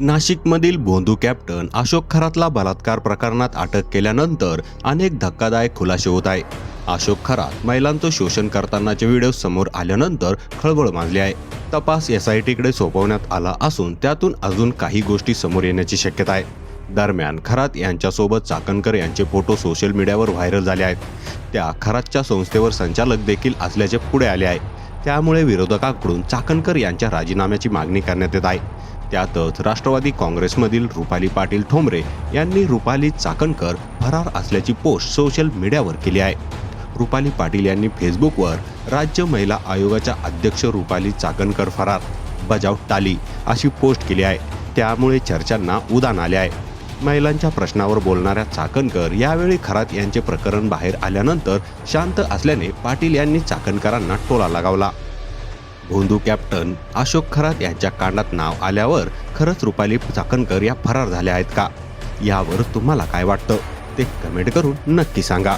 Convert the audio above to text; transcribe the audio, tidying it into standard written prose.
नाशिकमधील भोंदू कॅप्टन अशोक खरातला बलात्कार प्रकरणात अटक केल्यानंतर अनेक धक्कादायक खुलासे होत आहे. अशोक खरात महिलांचं शोषण करतानाचे व्हिडिओ समोर आल्यानंतर खळबळ माजली आहे. तपास SITकडे सोपवण्यात आला असून त्यातून अजून काही गोष्टी समोर येण्याची शक्यता आहे. दरम्यान खरात यांच्यासोबत चाकणकर यांचे फोटो सोशल मीडियावर व्हायरल झाले आहेत. त्या खरातच्या संस्थेवर संचालक देखील असल्याचे पुढे आले आहे. त्यामुळे विरोधकांकडून चाकणकर यांच्या राजीनाम्याची मागणी करण्यात येत आहे. त्यातच राष्ट्रवादी काँग्रेसमधील रुपाली पाटील ठोंबरे यांनी रुपाली चाकणकर फरार असल्याची पोस्ट सोशल मीडियावर केली आहे. रुपाली पाटील यांनी फेसबुकवर राज्य महिला आयोगाच्या अध्यक्ष रुपाली चाकणकर फरार बजाव टाली अशी पोस्ट केली आहे. त्यामुळे चर्चांना उधाण आले आहे. महिलांच्या प्रश्नावर बोलणाऱ्या चाकणकर यावेळी खरात यांचे प्रकरण बाहेर आल्यानंतर शांत असल्याने पाटील यांनी चाकणकरांना टोला लगावला. भोंदू कॅप्टन अशोक खरात यांच्या कांडात नाव आल्यावर खरंच रुपाली चाकणकर या फरार झाल्या आहेत का? यावर तुम्हाला काय वाटतं ते कमेंट करून नक्की सांगा.